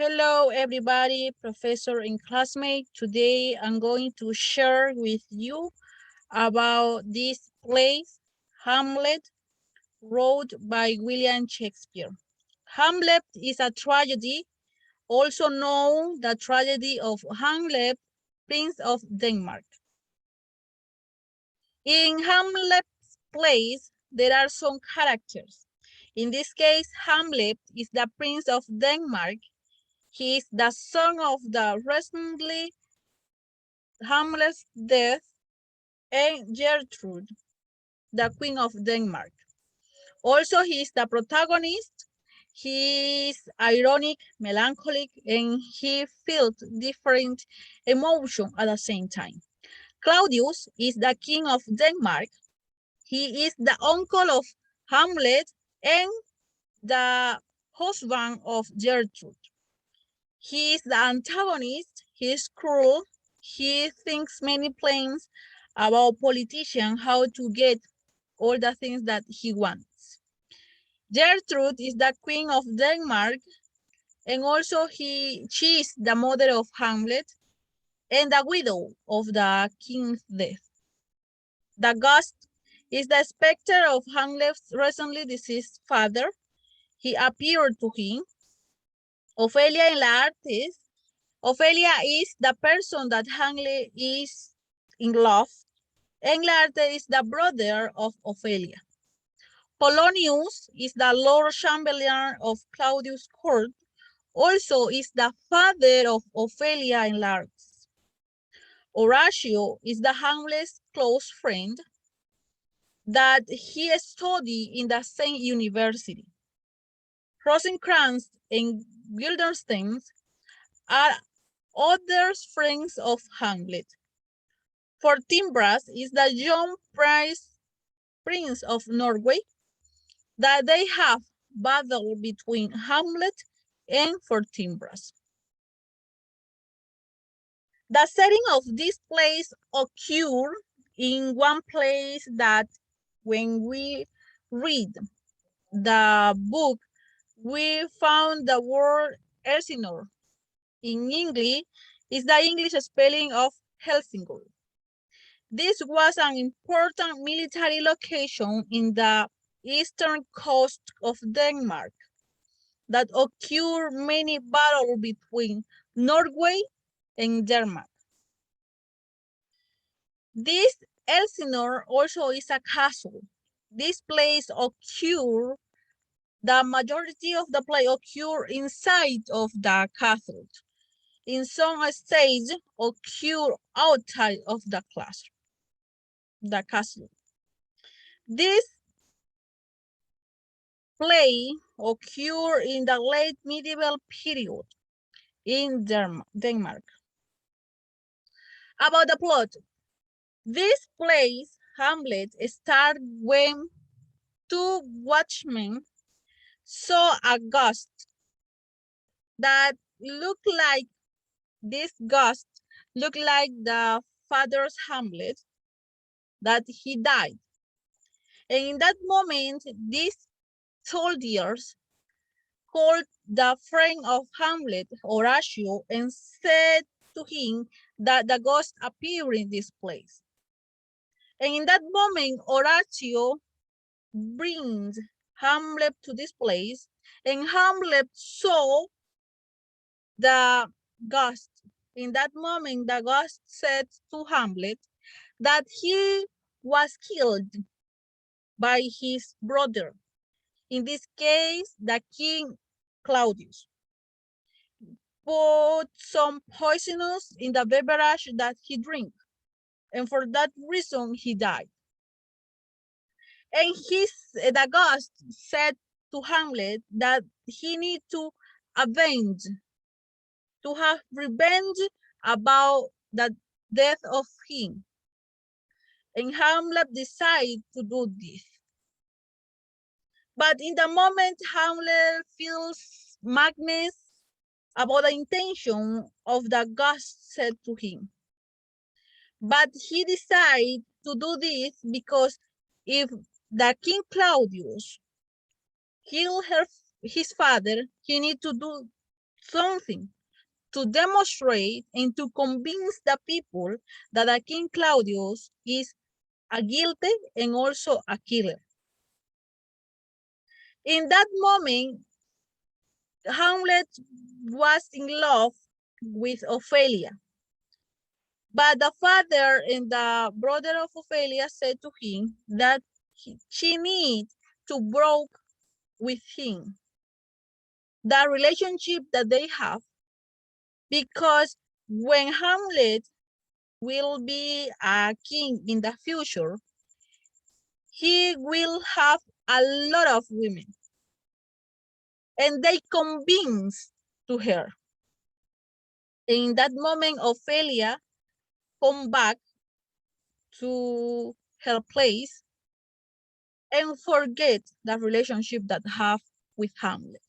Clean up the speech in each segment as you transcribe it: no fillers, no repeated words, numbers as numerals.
Hello, everybody, professor and classmate. Today, I'm going to share with you about this play, Hamlet, wrote by William Shakespeare. Hamlet is a tragedy, also known the tragedy of Hamlet, Prince of Denmark. In Hamlet's plays, there are some characters. In this case, Hamlet is the Prince of Denmark. He is the son of the recently Hamlet's death and Gertrude, the Queen of Denmark. Also, he is the protagonist. He is ironic, melancholic, and he felt different emotions at the same time. Claudius is the King of Denmark. He is the uncle of Hamlet and the husband of Gertrude. He is the antagonist. He is cruel. He thinks many plans about politicians, how to get all the things that he wants. Gertrude is the Queen of Denmark, and also she is the mother of Hamlet and the widow of the king's death. The ghost is the specter of Hamlet's recently deceased father. He appeared to him. Ophelia and Laertes. Ophelia is the person that Hamlet is in love, and Laertes is the brother of Ophelia. Polonius is the Lord Chamberlain of Claudius' court, also is the father of Ophelia and Laertes. Horatio is the Hamlet's close friend that he studied in the same university. Rosencrantz and Guildenstern are other friends of Hamlet. Fortinbras is the young prince of Norway that they have battle between Hamlet and Fortinbras. The setting of this place occur in one place that when we read the book, we found the word Elsinore. In English, is the English spelling of Helsingborg. This was an important military location in the eastern coast of Denmark that occurred many battles between Norway and Denmark. This Elsinore also is a castle. This place occur, the majority of the play occur inside of the castle. In some stages occur outside of the castle. This play occurred in the late medieval period in Denmark. About the plot, this play, Hamlet, starts when two watchmen saw a ghost that looked like the father's Hamlet, that he died. And in that moment, these soldiers called the friend of Hamlet, Horatio, and said to him that the ghost appeared in this place. And in that moment, Horatio brings Hamlet to this place, and Hamlet saw the ghost. In that moment, the ghost said to Hamlet that he was killed by his brother. In this case, the King Claudius put some poisonous in the beverage that he drank, and for that reason he died. And the ghost said to Hamlet that he need to avenge, to have revenge about the death of him. And Hamlet decided to do this. But in the moment, Hamlet feels madness about the intention of the ghost said to him. But he decided to do this because if the King Claudius killed his father, he need to something to demonstrate and to convince the people that the King Claudius is a guilty and also a killer. In that moment, Hamlet was in love with Ophelia. But the father and the brother of Ophelia said to him that she needs to broke with him the relationship that they have, because when Hamlet will be a king in the future, he will have a lot of women, and they convince to her. In that moment, Ophelia come back to her place and forget the relationship that have with Hamlet.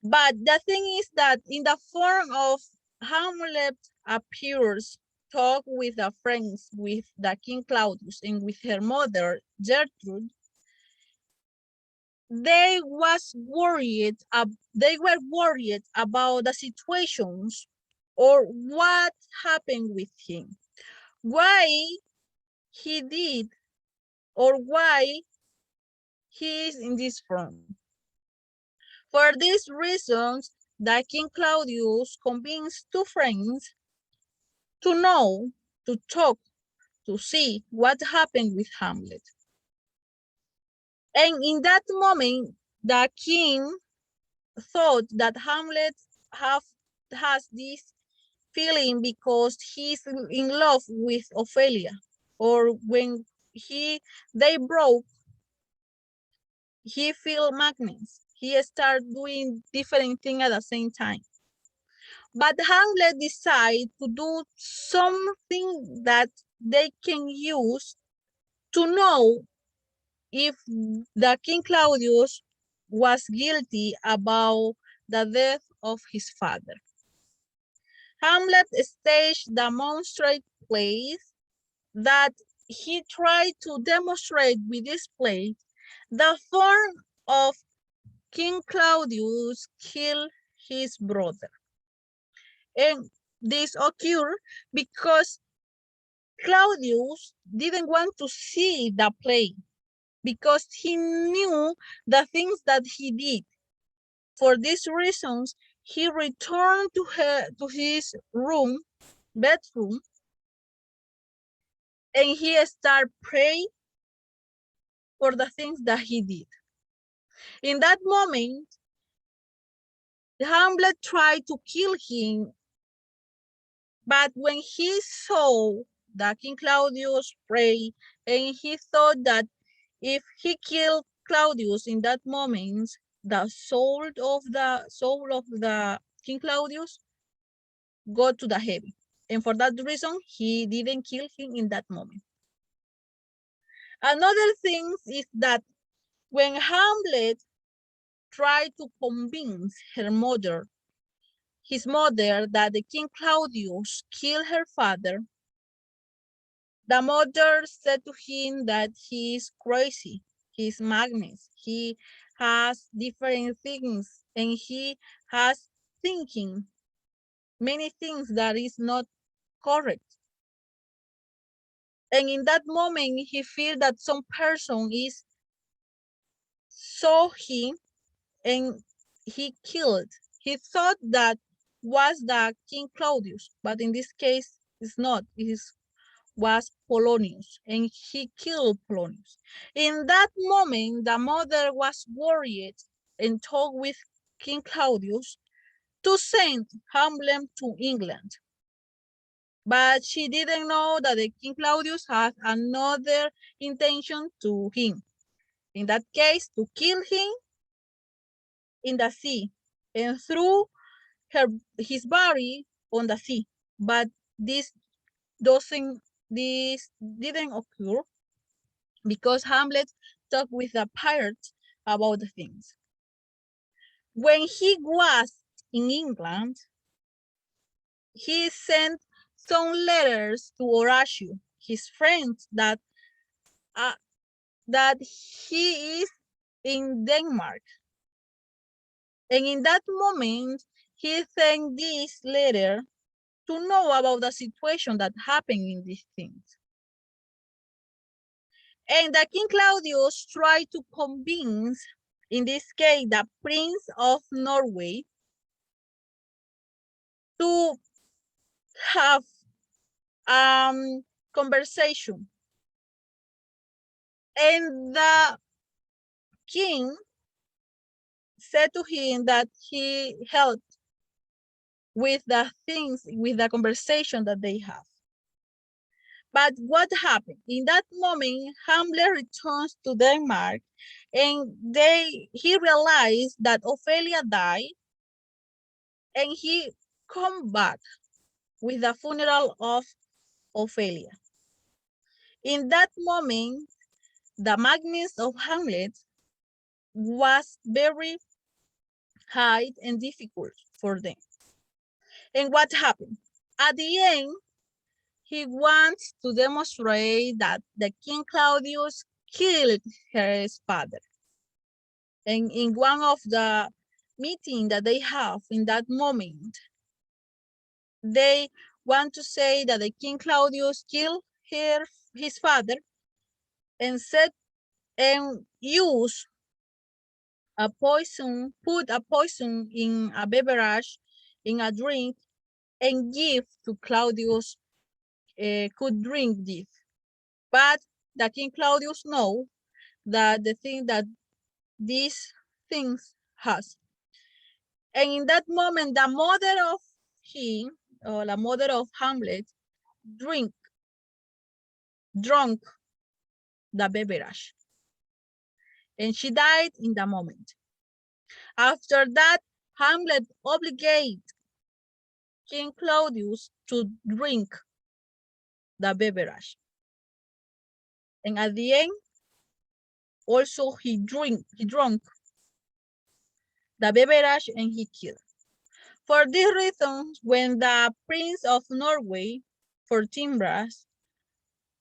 But the thing is that in the form of Hamlet appears, talk with the friends, with the King Claudius and with her mother, Gertrude, they were worried about the situations or what happened with him, why he did or why he is in this form. For these reasons, the King Claudius convinced two friends to know, to talk, to see what happened with Hamlet. And in that moment, the king thought that Hamlet has this feeling because he's in love with Ophelia, or when they broke, he feel madness. He start doing different things at the same time. But Hamlet decided to do something that they can use to know if the King Claudius was guilty about the death of his father. Hamlet staged the monstrous play that he tried to demonstrate with this play the form of King Claudius killed his brother. And this occurred because Claudius didn't want to see the play because he knew the things that he did. For these reasons, he returned to his bedroom, and he started praying for the things that he did. In that moment, Hamlet tried to kill him, but when he saw the King Claudius pray, and he thought that if he killed Claudius in that moment, the soul of the King Claudius go to the heaven. And for that reason, he didn't kill him in that moment. Another thing is that when Hamlet tried to convince his mother, that the King Claudius killed her father, the mother said to him that he is crazy, he's madness, he has different things, and he has thinking many things that is not correct. And in that moment, he feels that some person is saw him and he killed. He thought that was the King Claudius, but in this case, it's not. It was Polonius, and he killed Polonius. In that moment, the mother was worried and talked with King Claudius to send Hamlet to England. But she didn't know that the King Claudius had another intention to him. In that case, to kill him in the sea and threw his body on the sea. But this didn't occur because Hamlet talked with the pirates about the things. When he was in England, he sent some letters to Horatio, his friend, that he is in Denmark. And in that moment, he sent this letter to know about the situation that happened in these things. And the King Claudius tried to convince, in this case, the Prince of Norway to have conversation. And the king said to him that he helped with the things, with the conversation that they have. But what happened? In that moment, Hamlet returns to Denmark and he realized that Ophelia died and he come back with the funeral of Ophelia. In that moment, the madness of Hamlet was very high and difficult for them. And what happened? At the end, he wants to demonstrate that the King Claudius killed his father. And in one of the meetings that they have in that moment, they want to say that the King Claudius killed his father and said and use a poison, put a poison in a beverage, in a drink, and give to Claudius could drink this. But the King Claudius know that the thing that these things has. And in that moment, the mother of him, or the mother of Hamlet, drunk the beverage. And she died in the moment. After that, Hamlet obligated King Claudius to drink the beverage. And at the end, also he drank the beverage and he killed. For this reason, when the Prince of Norway, for Timbras,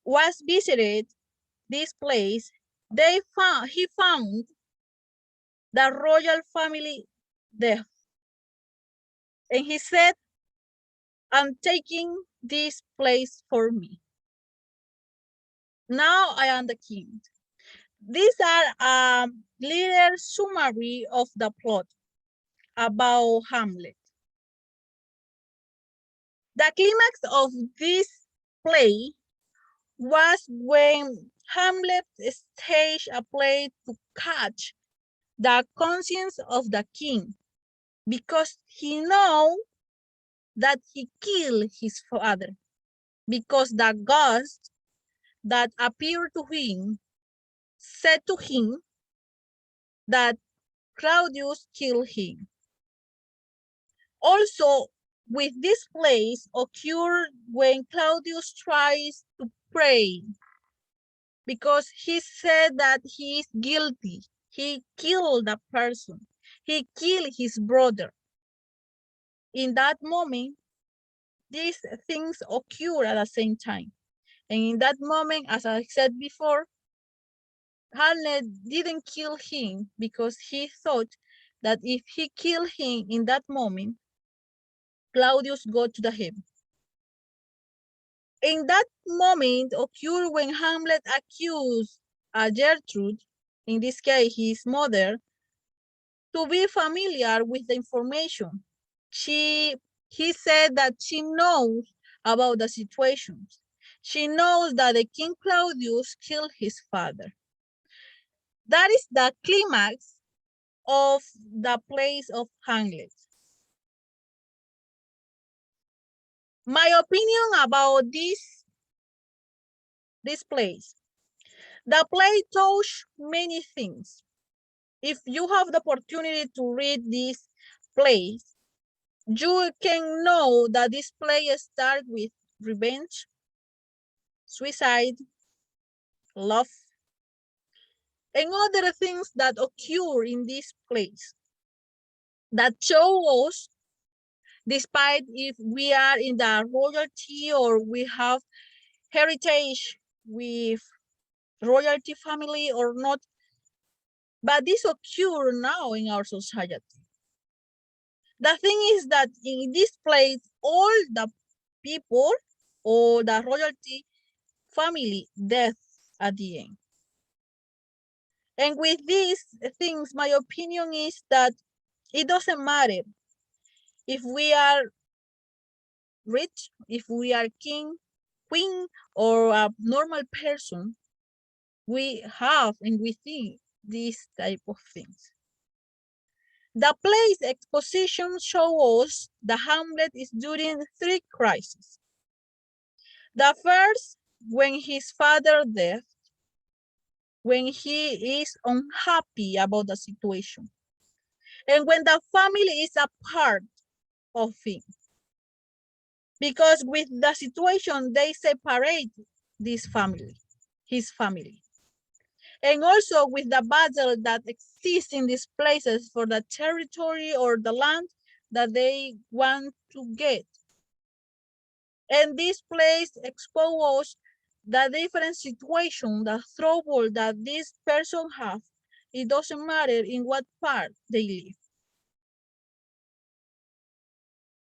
was visited this place, he found the royal family there. And he said, I'm taking this place for me. Now I am the king. These are a little summary of the plot about Hamlet. The climax of this play was when Hamlet staged a play to catch the conscience of the king because he knew that he killed his father, because the ghost that appeared to him said to him that Claudius killed him. Also, with this place occurred when Claudius tries to pray because he said that he is guilty. He killed a person. He killed his brother. In that moment, these things occur at the same time. And in that moment, as I said before, Hamlet didn't kill him because he thought that if he killed him in that moment, Claudius go to the heaven. In that moment occurred when Hamlet accused Gertrude, in this case his mother, to be familiar with the information. He said that she knows about the situations. She knows that the King Claudius killed his father. That is the climax of the plays of Hamlet. My opinion about this plays. The play touched many things. If you have the opportunity to read these plays, you can know that this play starts with revenge, suicide, love, and other things that occur in this place that show us, despite if we are in the royalty or we have heritage with royalty family or not, but this occur now in our society. The thing is that in this place, all the people or the royalty family death at the end. And with these things, my opinion is that it doesn't matter if we are rich, if we are king, queen, or a normal person, we have and we see these type of things. The play's exposition shows us the Hamlet is during three crises. The first, when his father died, when he is unhappy about the situation, and when the family is a part of him. Because with the situation, they separate this family, his family. And also with the battle that exists in these places for the territory or the land that they want to get. And this place exposes the different situation, the trouble that this person have. It doesn't matter in what part they live.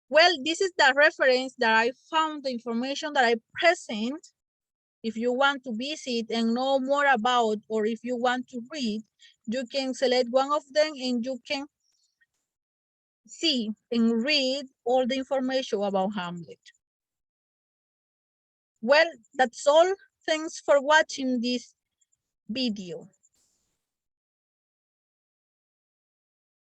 Well, this is the reference that I found, the information that I present. If you want to visit and know more about, or if you want to read, you can select one of them and you can see and read all the information about Hamlet. Well, that's all. Thanks for watching this video.